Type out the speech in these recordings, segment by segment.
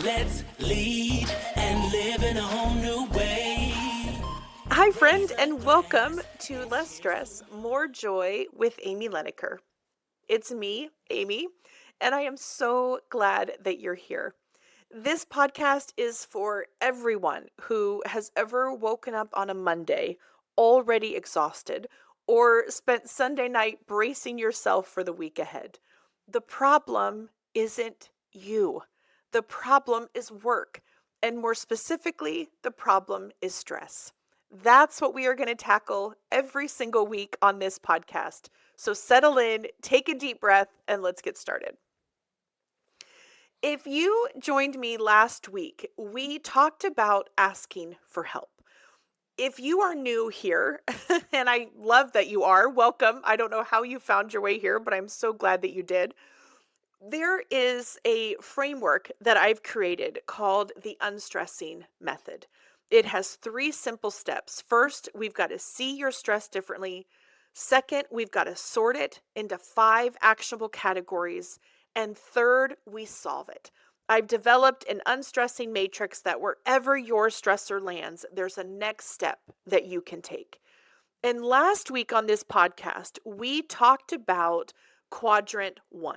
Let's lead and live in a whole new way. Hi, friend, and welcome to Less Stress, More Joy with Amy Leneker. It's me, Amy, and I am so glad that you're here. This podcast is for everyone who has ever woken up on a Monday already exhausted or spent Sunday night bracing yourself for the week ahead. The problem isn't you. The problem is work, and more specifically, the problem is stress. That's what we are going to tackle every single week on this podcast. So settle in, take a deep breath, and let's get started. If you joined me last week, we talked about asking for help. If you are new here, and I love that you are, welcome. I don't know how you found your way here, but I'm so glad that you did. There is a framework that I've created called the Unstressing method. It has 3 simple steps. First, we've got to see your stress differently. Second, we've got to sort it into 5 actionable categories. And third, we solve it. I've developed an unstressing matrix that wherever your stressor lands, there's a next step that you can take. And last week on this podcast, we talked about Quadrant 1.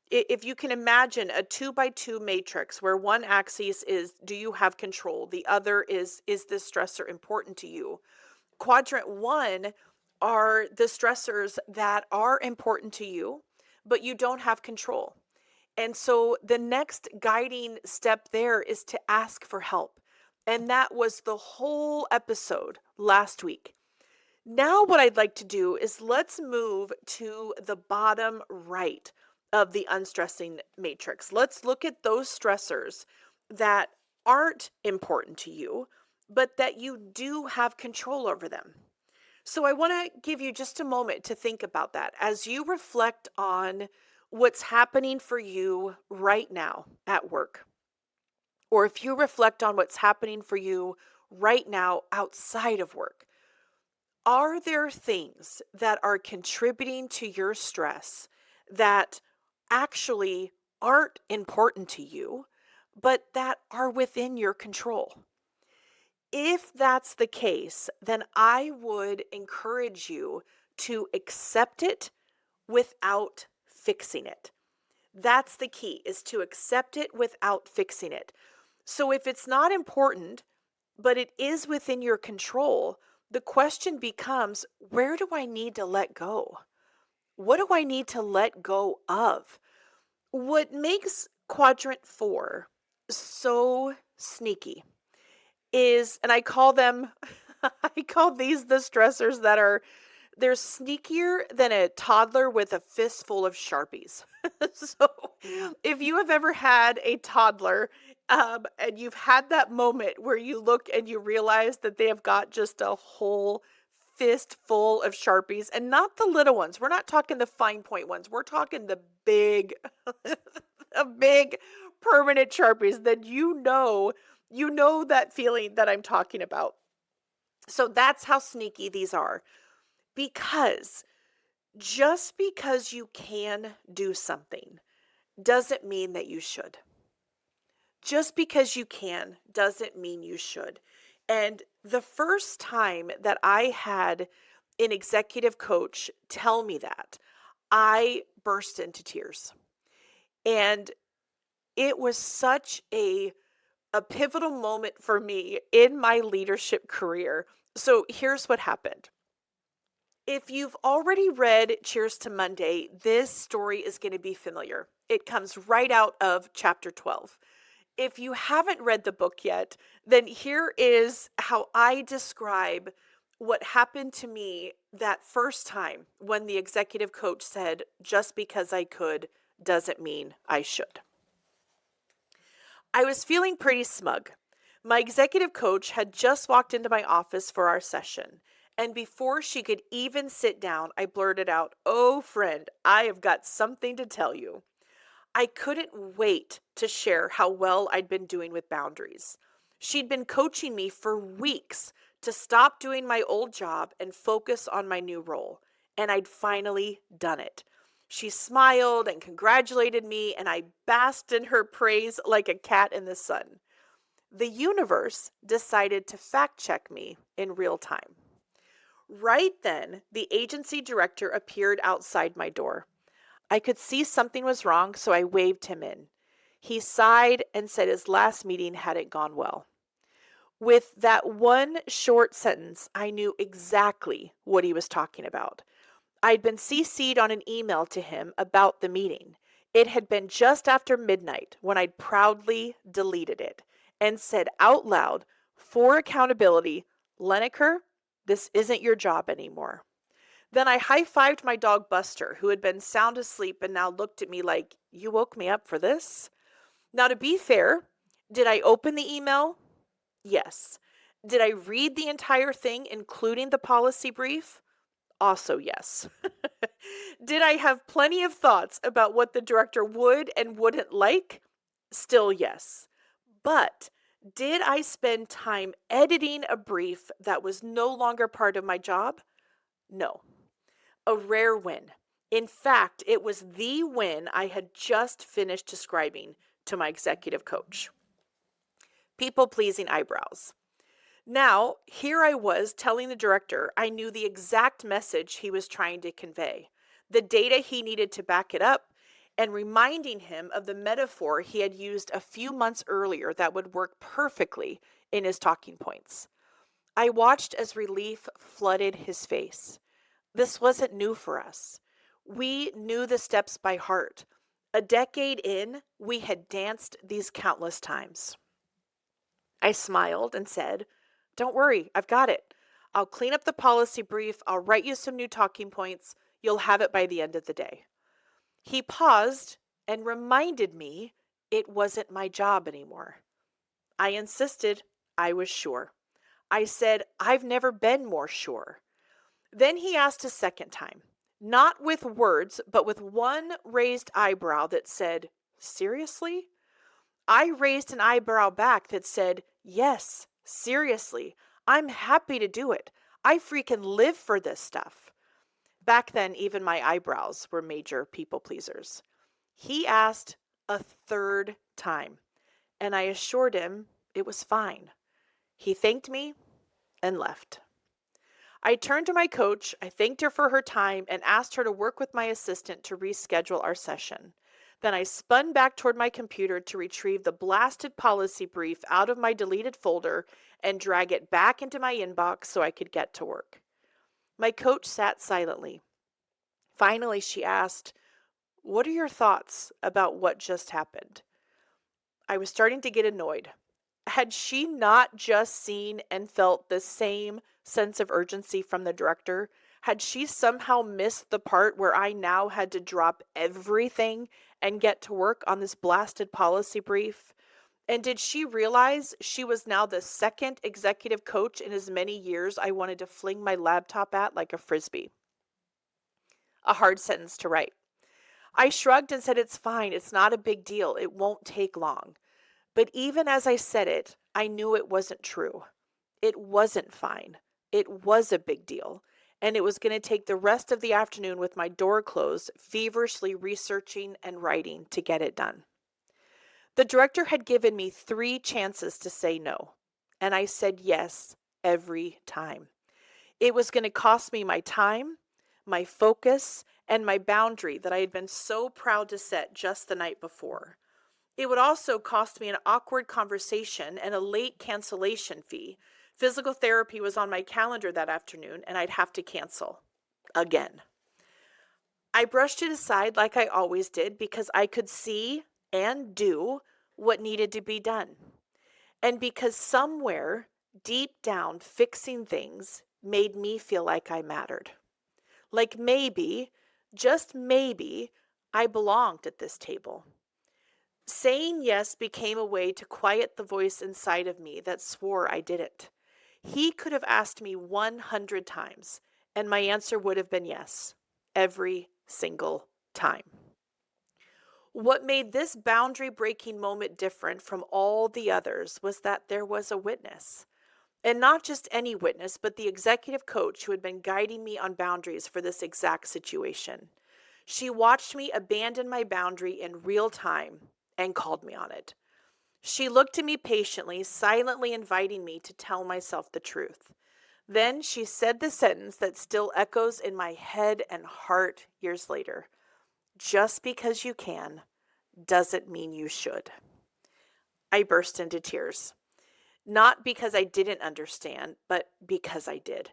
If you can imagine a 2x2 matrix where one axis is, do you have control? The other is this stressor important to you? Quadrant 1 are the stressors that are important to you, but you don't have control. And so the next guiding step there is to ask for help. And that was the whole episode last week. Now what I'd like to do is let's move to the bottom right of the unstressing matrix. Let's look at those stressors that aren't important to you, but that you do have control over them. So I want to give you just a moment to think about that as you reflect on what's happening for you right now at work. Or if you reflect on what's happening for you right now outside of work. Are there things that are contributing to your stress that actually aren't important to you, but that are within your control? If that's the case, then I would encourage you to accept it without fixing it. That's the key, is to accept it without fixing it. So if it's not important, but it is within your control, the question becomes, where do I need to let go? What do I need to let go of? What makes Quadrant 4 so sneaky is, and I call them, I call these the stressors that are, they're sneakier than a toddler with a fistful of Sharpies. So if you have ever had a toddler, and you've had that moment where you look and you realize that they have got just a whole fistful of Sharpies, and not the little ones. We're not talking the fine point ones. We're talking the big, a big permanent Sharpies that you know that feeling that I'm talking about. So that's how sneaky these are. Because just because you can do something doesn't mean that you should. Just because you can doesn't mean you should. And the first time that I had an executive coach tell me that, I burst into tears. And it was such a pivotal moment for me in my leadership career. So here's what happened. If you've already read Cheers to Monday, this story is going to be familiar. It comes right out of chapter 12. If you haven't read the book yet, then here is how I describe what happened to me that first time when the executive coach said, just because I could doesn't mean I should. I was feeling pretty smug. My executive coach had just walked into my office for our session. And before she could even sit down, I blurted out, "Oh, friend, I have got something to tell you." I couldn't wait to share how well I'd been doing with boundaries. She'd been coaching me for weeks to stop doing my old job and focus on my new role. And I'd finally done it. She smiled and congratulated me, and I basked in her praise like a cat in the sun. The universe decided to fact check me in real time. Right then, the agency director appeared outside my door. I could see something was wrong, so I waved him in. He sighed and said his last meeting hadn't gone well. With that one short sentence, I knew exactly what he was talking about. I'd been CC'd on an email to him about the meeting. It had been just after midnight when I'd proudly deleted it and said out loud, for accountability, Leneker, this isn't your job anymore. Then I high-fived my dog Buster, who had been sound asleep and now looked at me like, you woke me up for this? Now, to be fair, did I open the email? Yes. Did I read the entire thing, including the policy brief? Also, yes. Did I have plenty of thoughts about what the director would and wouldn't like? Still, yes. But did I spend time editing a brief that was no longer part of my job? No. A rare win. In fact, it was the win I had just finished describing to my executive coach. People-pleasing eyebrows. Now, here I was telling the director I knew the exact message he was trying to convey, the data he needed to back it up, and reminding him of the metaphor he had used a few months earlier that would work perfectly in his talking points. I watched as relief flooded his face. This wasn't new for us. We knew the steps by heart. A decade in, we had danced these countless times. I smiled and said, don't worry, I've got it. I'll clean up the policy brief. I'll write you some new talking points. You'll have it by the end of the day. He paused and reminded me it wasn't my job anymore. I insisted I was sure. I said, I've never been more sure. Then he asked a second time, not with words, but with one raised eyebrow that said, seriously? I raised an eyebrow back that said, yes, seriously, I'm happy to do it. I freaking live for this stuff. Back then, even my eyebrows were major people pleasers. He asked a third time, and I assured him it was fine. He thanked me and left. I turned to my coach, I thanked her for her time, and asked her to work with my assistant to reschedule our session. Then I spun back toward my computer to retrieve the blasted policy brief out of my deleted folder and drag it back into my inbox so I could get to work. My coach sat silently. Finally, she asked, what are your thoughts about what just happened? I was starting to get annoyed. Had she not just seen and felt the same sense of urgency from the director? Had she somehow missed the part where I now had to drop everything and get to work on this blasted policy brief? And did she realize she was now the second executive coach in as many years I wanted to fling my laptop at like a frisbee? A hard sentence to write. I shrugged and said, it's fine. It's not a big deal. It won't take long. But even as I said it, I knew it wasn't true. It wasn't fine. It was a big deal. And it was going to take the rest of the afternoon with my door closed, feverishly researching and writing to get it done. The director had given me 3 chances to say no, and I said yes every time. It was going to cost me my time, my focus, and my boundary that I had been so proud to set just the night before. It would also cost me an awkward conversation and a late cancellation fee. Physical therapy was on my calendar that afternoon, and I'd have to cancel. Again. I brushed it aside like I always did because I could see and do what needed to be done. And because somewhere, deep down, fixing things made me feel like I mattered. Like maybe, just maybe, I belonged at this table. Saying yes became a way to quiet the voice inside of me that swore I didn't. He could have asked me 100 times, and my answer would have been yes, every single time. What made this boundary-breaking moment different from all the others was that there was a witness. And not just any witness, but the executive coach who had been guiding me on boundaries for this exact situation. She watched me abandon my boundary in real time and called me on it. She looked at me patiently, silently inviting me to tell myself the truth. Then she said the sentence that still echoes in my head and heart years later: just because you can doesn't mean you should. I burst into tears, not because I didn't understand, but because I did.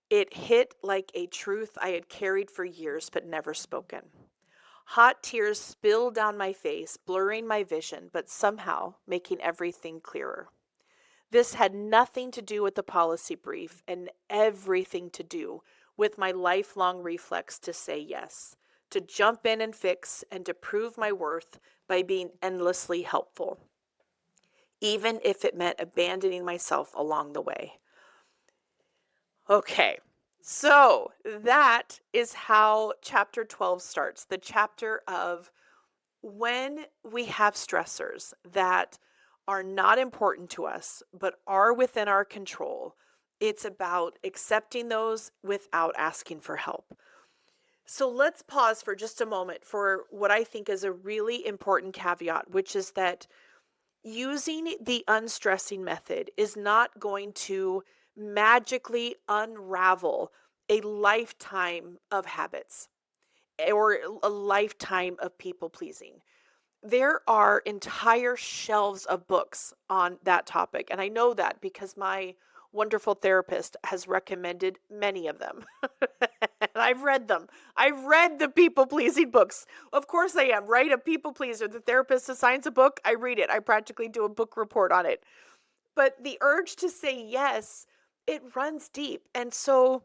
It hit like a truth I had carried for years but never spoken. Hot tears spilled down my face, blurring my vision, but somehow making everything clearer. This had nothing to do with the policy brief and everything to do with my lifelong reflex to say yes, to jump in and fix, and to prove my worth by being endlessly helpful, even if it meant abandoning myself along the way. Okay, so that is how chapter 12 starts, the chapter of when we have stressors that are not important to us, but are within our control. It's about accepting those without asking for help. So let's pause for just a moment for what I think is a really important caveat, which is that using the unstressing method is not going to magically unravel a lifetime of habits or a lifetime of people pleasing. There are entire shelves of books on that topic, and I know that because my wonderful therapist has recommended many of them. And I've read them. I've read the people pleasing books. Of course I am, right? A people pleaser. The therapist assigns a book, I read it. I practically do a book report on it. But the urge to say yes, it runs deep. And so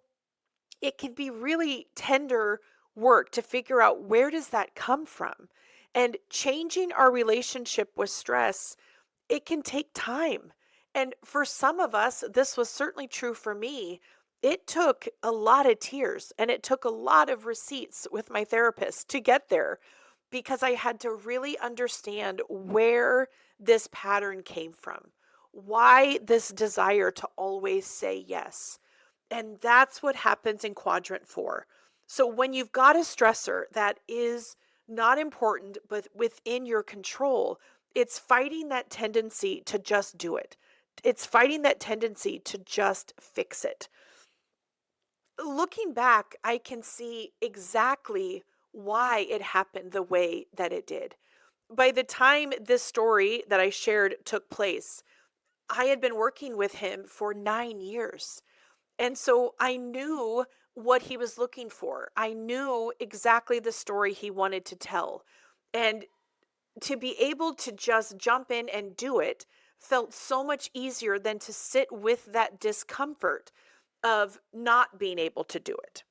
it can be really tender work to figure out where does that come from. And changing our relationship with stress, it can take time. And for some of us, this was certainly true for me. It took a lot of tears and it took a lot of receipts with my therapist to get there, because I had to really understand where this pattern came from, why this desire to always say yes. And that's what happens in quadrant 4. So when you've got a stressor that is not important, but within your control, it's fighting that tendency to just do it. It's fighting that tendency to just fix it. Looking back, I can see exactly why it happened the way that it did. By the time this story that I shared took place, I had been working with him for 9 years. And so I knew what he was looking for. I knew exactly the story he wanted to tell. And to be able to just jump in and do it felt so much easier than to sit with that discomfort of not being able to do it.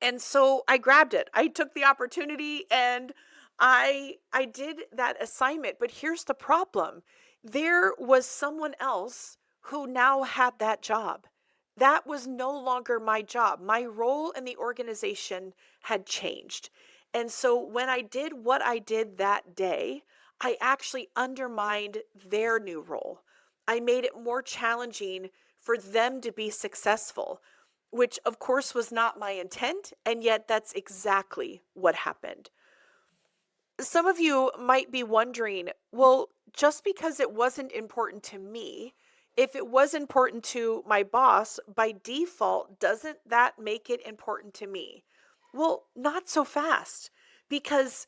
And so I grabbed it. I took the opportunity and I did that assignment. But here's the problem. There was someone else who now had that job. That was no longer my job. My role in the organization had changed. And so when I did what I did that day, I actually undermined their new role. I made it more challenging for them to be successful, which of course was not my intent, and yet that's exactly what happened. Some of you might be wondering, well, just because it wasn't important to me, if it was important to my boss, by default, doesn't that make it important to me? Well, not so fast, because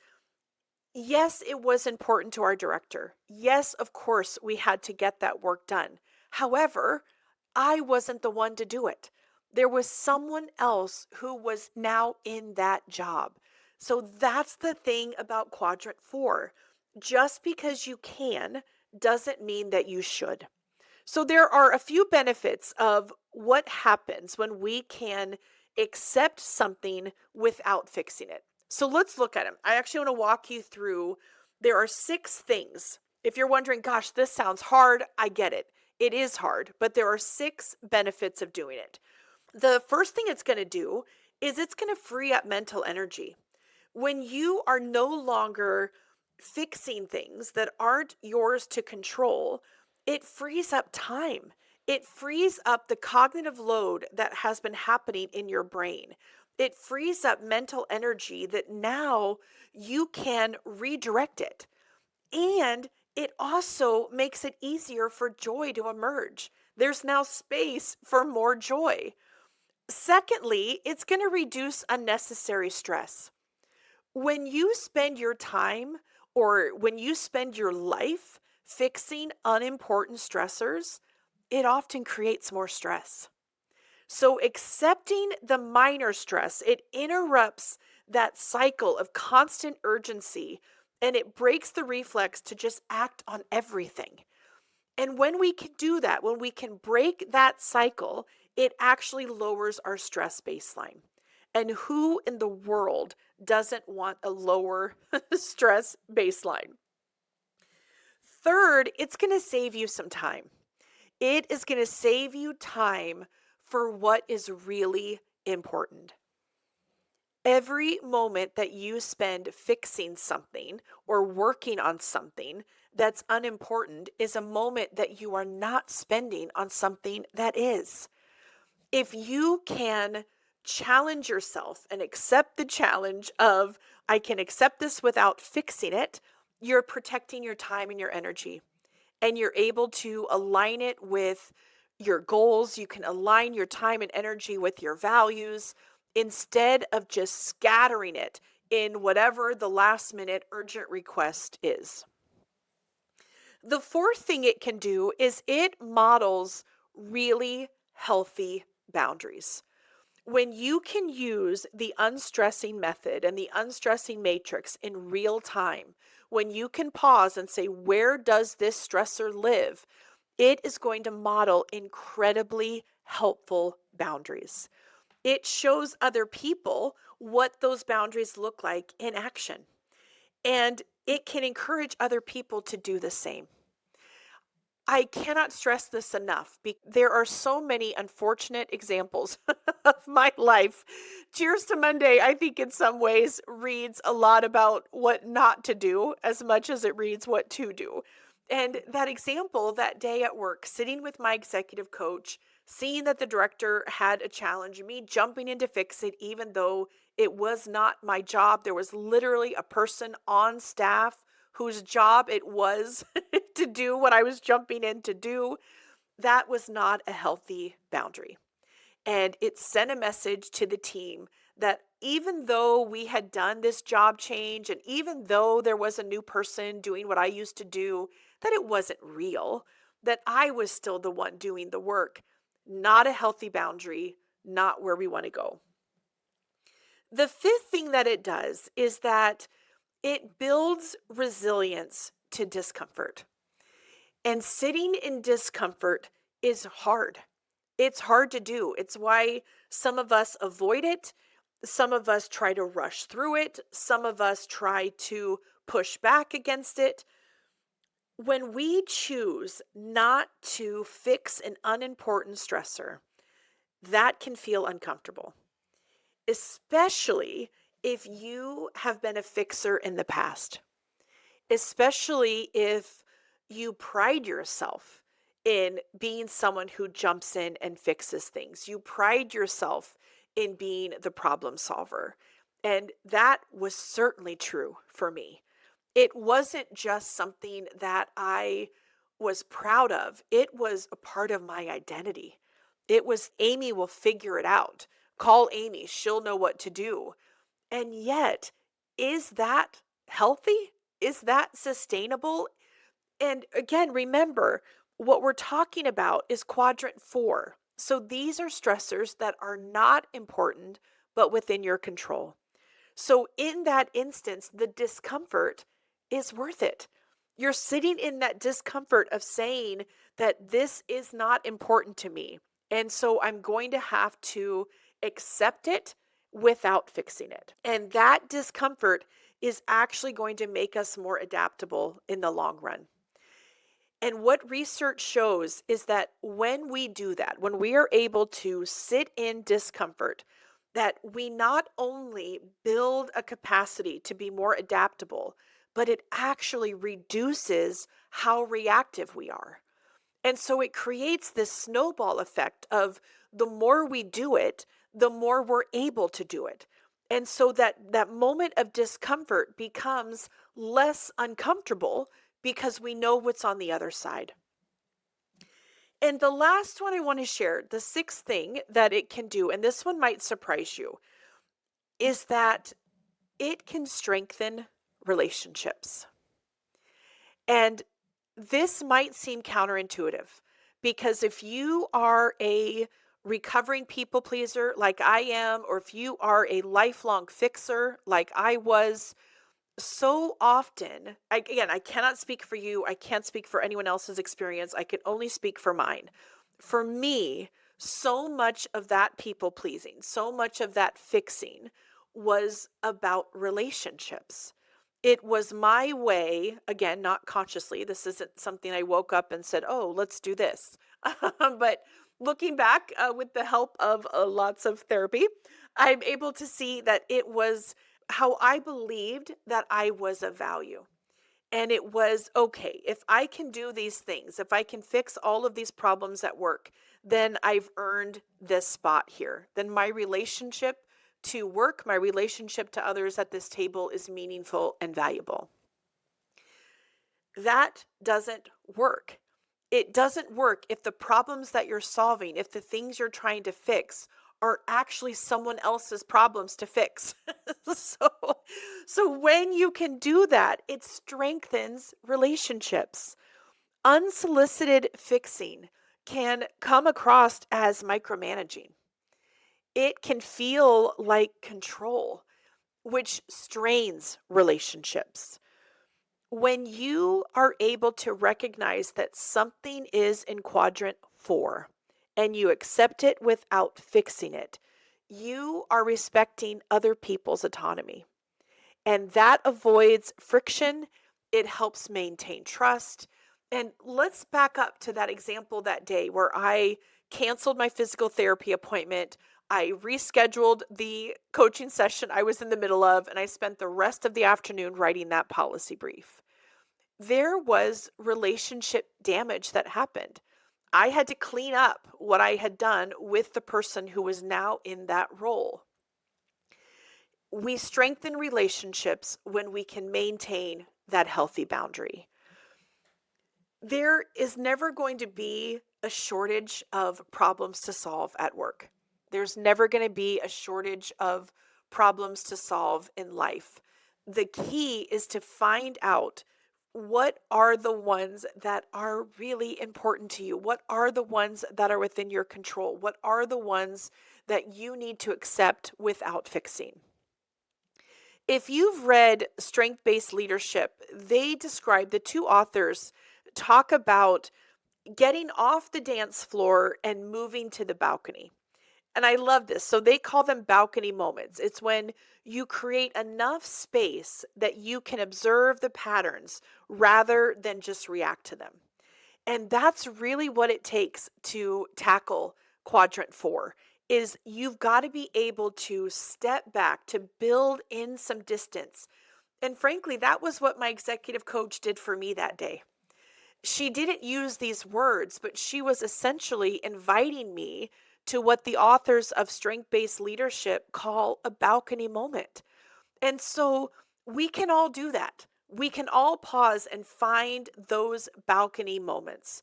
yes, it was important to our director. Yes, of course, we had to get that work done. However, I wasn't the one to do it. There was someone else who was now in that job. So that's the thing about quadrant 4. Just because you can doesn't mean that you should. So there are a few benefits of what happens when we can accept something without fixing it. So let's look at them. I actually want to walk you through. There are 6 things. If you're wondering, gosh, this sounds hard, I get it. It is hard, but there are 6 benefits of doing it. The first thing it's going to do is it's going to free up mental energy. When you are no longer fixing things that aren't yours to control, it frees up time. It frees up the cognitive load that has been happening in your brain. It frees up mental energy that now you can redirect it. And it also makes it easier for joy to emerge. There's now space for more joy. Secondly, it's going to reduce unnecessary stress. When you spend your time or when you spend your life fixing unimportant stressors, it often creates more stress. So, accepting the minor stress, it interrupts that cycle of constant urgency and it breaks the reflex to just act on everything. And when we can do that, when we can break that cycle, it actually lowers our stress baseline. And who in the world doesn't want a lower stress baseline? Third, it's going to save you some time. It is going to save you time for what is really important. Every moment that you spend fixing something or working on something that's unimportant is a moment that you are not spending on something that is. If you can challenge yourself and accept the challenge of, I can accept this without fixing it, you're protecting your time and your energy. And you're able to align it with your goals. You can align your time and energy with your values instead of just scattering it in whatever the last minute urgent request is. The fourth thing it can do is it models really healthy boundaries. When you can use the unstressing method and the unstressing matrix in real time, when you can pause and say, where does this stressor live? It is going to model incredibly helpful boundaries. It shows other people what those boundaries look like in action, and it can encourage other people to do the same. I cannot stress this enough. There are so many unfortunate examples of my life. Cheers to Monday, I think in some ways reads a lot about what not to do as much as it reads what to do. And that example that day at work, sitting with my executive coach, seeing that the director had a challenge, me jumping in to fix it, even though it was not my job. There was literally a person on staff whose job it was to do what I was jumping in to do. That was not a healthy boundary. And it sent a message to the team that even though we had done this job change and even though there was a new person doing what I used to do, that it wasn't real, that I was still the one doing the work. Not a healthy boundary, not where we want to go. The fifth thing that it does is that it builds resilience to discomfort. And sitting in discomfort is hard. It's hard to do. It's why some of us avoid it. Some of us try to rush through it. Some of us try to push back against it. When we choose not to fix an unimportant stressor, that can feel uncomfortable, especially if you have been a fixer in the past, especially if you pride yourself in being someone who jumps in and fixes things. You pride yourself in being the problem solver. And that was certainly true for me. It wasn't just something that I was proud of, it was a part of my identity. It was Amy will figure it out. Call Amy, she'll know what to do. And yet, is that healthy? Is that sustainable? And again, remember, what we're talking about is quadrant 4. So these are stressors that are not important, but within your control. So in that instance, the discomfort is worth it. You're sitting in that discomfort of saying that this is not important to me. And so I'm going to have to accept it without fixing it. And that discomfort is actually going to make us more adaptable in the long run. And what research shows is that when we do that, when we are able to sit in discomfort, that we not only build a capacity to be more adaptable, but it actually reduces how reactive we are. And so it creates this snowball effect of the more we do it, the more we're able to do it. And so that moment of discomfort becomes less uncomfortable because we know what's on the other side. And the last one I want to share, the sixth thing that it can do, and this one might surprise you, is that it can strengthen relationships. And this might seem counterintuitive because if you are a recovering people pleaser like I am, or if you are a lifelong fixer like I was, so often, again, I cannot speak for you. I can't speak for anyone else's experience. I can only speak for mine. For me, so much of that people pleasing, so much of that fixing was about relationships. It was my way, again, not consciously. This isn't something I woke up and said, oh, let's do this. But looking back with the help of lots of therapy, I'm able to see that it was how I believed that I was of value. And it was okay, if I can do these things, if I can fix all of these problems at work, then I've earned this spot here. Then my relationship to work, my relationship to others at this table is meaningful and valuable. That doesn't work. It doesn't work if the problems that you're solving, if the things you're trying to fix are actually someone else's problems to fix. so, so when you can do that, it strengthens relationships. Unsolicited fixing can come across as micromanaging. It can feel like control, which strains relationships. When you are able to recognize that something is in quadrant 4 and you accept it without fixing it, you are respecting other people's autonomy. And that avoids friction. It helps maintain trust. And let's back up to that example that day where I canceled my physical therapy appointment. I rescheduled the coaching session I was in the middle of, and I spent the rest of the afternoon writing that policy brief. There was relationship damage that happened. I had to clean up what I had done with the person who was now in that role. We strengthen relationships when we can maintain that healthy boundary. There is never going to be a shortage of problems to solve at work. There's never going to be a shortage of problems to solve in life. The key is to find out what are the ones that are really important to you? What are the ones that are within your control? What are the ones that you need to accept without fixing? If you've read Strength Based Leadership, they describe, the two authors talk about getting off the dance floor and moving to the balcony. And I love this. So they call them balcony moments. It's when you create enough space that you can observe the patterns rather than just react to them. And that's really what it takes to tackle quadrant 4, is you've got to be able to step back, to build in some distance. And frankly, that was what my executive coach did for me that day. She didn't use these words, but she was essentially inviting me to what the authors of strength-based leadership call a balcony moment. And so we can all do that. We can all pause and find those balcony moments.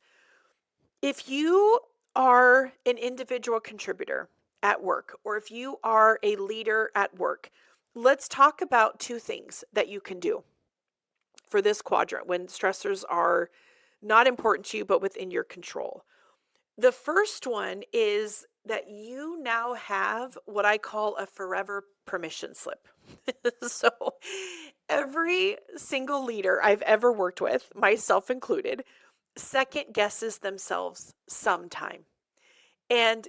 If you are an individual contributor at work, or if you are a leader at work, let's talk about two things that you can do for this quadrant when stressors are not important to you, but within your control. The first one is that you now have what I call a forever permission slip. So every single leader I've ever worked with, myself included, second guesses themselves sometime. And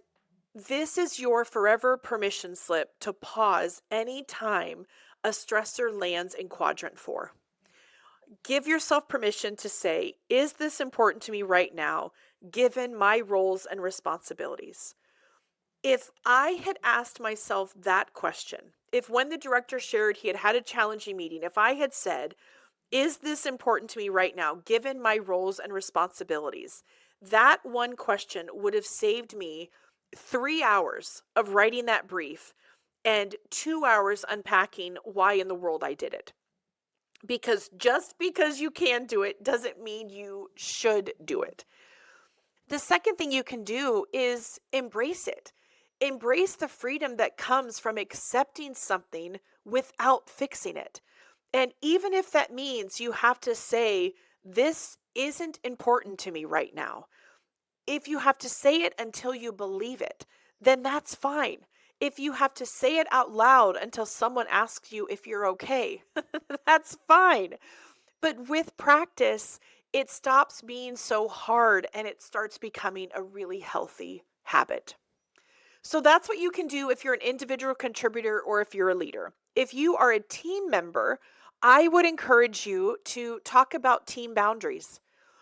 this is your forever permission slip to pause anytime a stressor lands in quadrant 4. Give yourself permission to say, is this important to me right now, given my roles and responsibilities? If I had asked myself that question, if when the director shared he had had a challenging meeting, if I had said, is this important to me right now, given my roles and responsibilities? That one question would have saved me 3 hours of writing that brief and 2 hours unpacking why in the world I did it. Because just because you can do it doesn't mean you should do it. The second thing you can do is embrace it. Embrace the freedom that comes from accepting something without fixing it. And even if that means you have to say, this isn't important to me right now, if you have to say it until you believe it, then that's fine. If you have to say it out loud until someone asks you if you're okay, that's fine. But with practice, it stops being so hard and it starts becoming a really healthy habit. So that's what you can do if you're an individual contributor or if you're a leader. If you are a team member, I would encourage you to talk about team boundaries.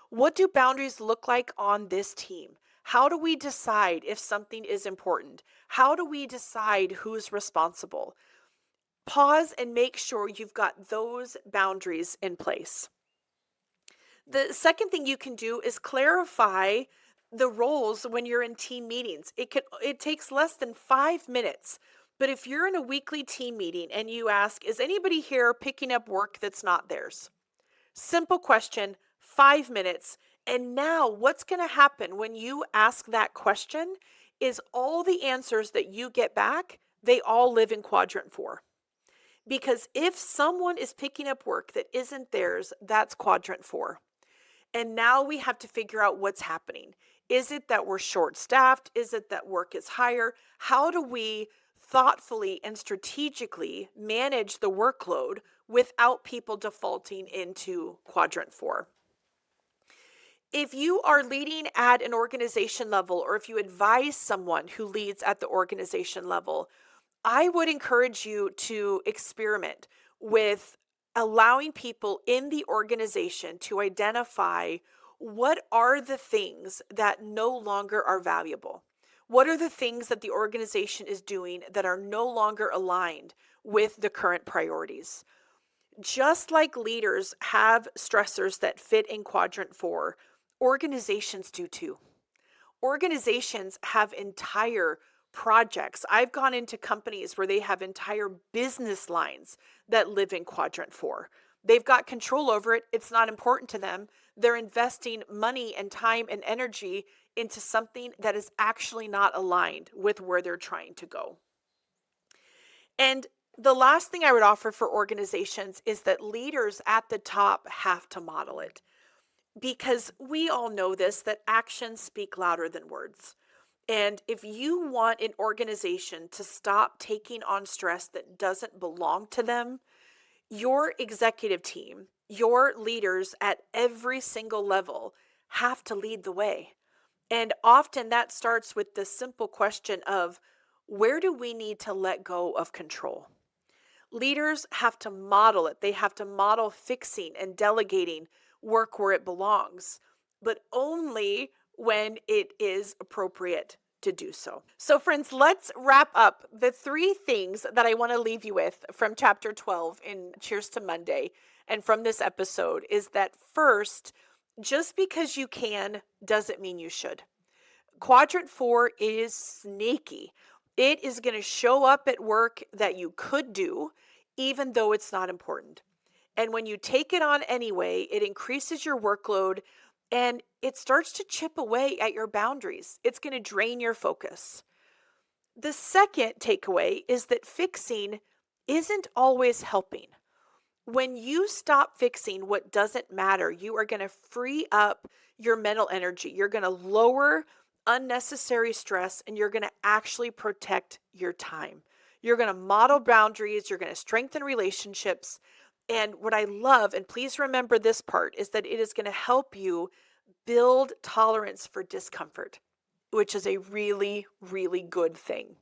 What do boundaries look like on this team? How do we decide if something is important? How do we decide who's responsible? Pause and make sure you've got those boundaries in place. The second thing you can do is clarify the roles when you're in team meetings. It takes less than 5 minutes. But if you're in a weekly team meeting and you ask, is anybody here picking up work that's not theirs? Simple question, 5 minutes. And now what's going to happen when you ask that question is all the answers that you get back, they all live in quadrant 4. Because if someone is picking up work that isn't theirs, that's quadrant 4. And now we have to figure out what's happening. Is it that we're short staffed? Is it that work is higher? How do we thoughtfully and strategically manage the workload without people defaulting into quadrant 4? If you are leading at an organization level, or if you advise someone who leads at the organization level, I would encourage you to experiment with allowing people in the organization to identify what are the things that no longer are valuable. What are the things that the organization is doing that are no longer aligned with the current priorities? Just like leaders have stressors that fit in quadrant 4, organizations do too. Organizations have entire projects. I've gone into companies where they have entire business lines that live in quadrant 4. They've got control over it. It's not important to them. They're investing money and time and energy into something that is actually not aligned with where they're trying to go. And the last thing I would offer for organizations is that leaders at the top have to model it. Because we all know this, that actions speak louder than words. And if you want an organization to stop taking on stress that doesn't belong to them, your executive team, your leaders at every single level have to lead the way. And often that starts with the simple question of, where do we need to let go of control? Leaders have to model it. They have to model fixing and delegating work where it belongs, but only when it is appropriate to do so. So friends, let's wrap up the 3 things that I want to leave you with from chapter 12 in Cheers to Monday and from this episode is that first, just because you can doesn't mean you should. Quadrant 4 is sneaky. It is going to show up at work that you could do, even though it's not important. And when you take it on anyway, it increases your workload and it starts to chip away at your boundaries. It's going to drain your focus. The second takeaway is that fixing isn't always helping. When you stop fixing what doesn't matter, you are going to free up your mental energy. You're going to lower unnecessary stress and you're going to actually protect your time. You're going to model boundaries. You're going to strengthen relationships. And what I love, and please remember this part, is that it is going to help you build tolerance for discomfort, which is a really, really good thing.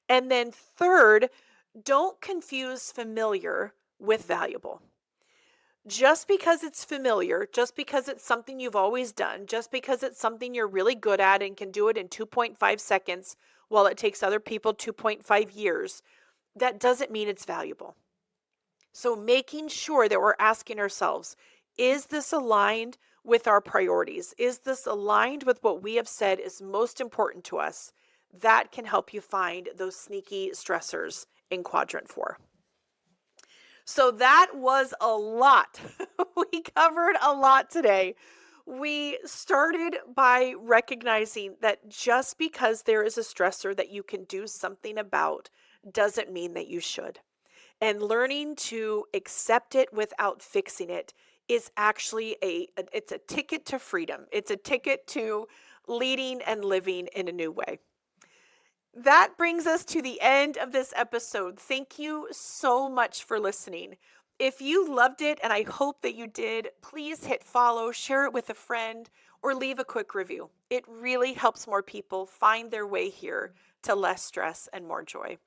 And then third, don't confuse familiar with valuable. Just because it's familiar, just because it's something you've always done, just because it's something you're really good at and can do it in 2.5 seconds while it takes other people 2.5 years, that doesn't mean it's valuable. So making sure that we're asking ourselves, is this aligned with our priorities? Is this aligned with what we have said is most important to us? that can help you find those sneaky stressors in quadrant 4. So that was a lot. We covered a lot today. We started by recognizing that just because there is a stressor that you can do something about doesn't mean that you should. And learning to accept it without fixing it is actually it's a ticket to freedom. It's a ticket to leading and living in a new way. That brings us to the end of this episode. Thank you so much for listening. If you loved it, and I hope that you did, please hit follow, share it with a friend, or leave a quick review. It really helps more people find their way here to less stress and more joy.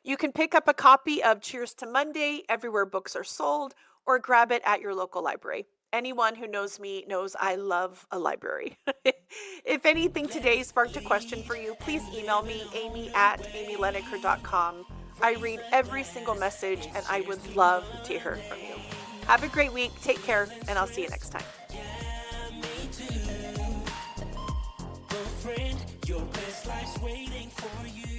You can pick up a copy of Cheers to Monday everywhere books are sold, or grab it at your local library. Anyone who knows me knows I love a library. If anything today sparked a question for you, please email me, amy@amyleneker.com. I read every single message, and I would love to hear from you. Have a great week. Take care, and I'll see you next time. Girlfriend, your best life's waiting for you.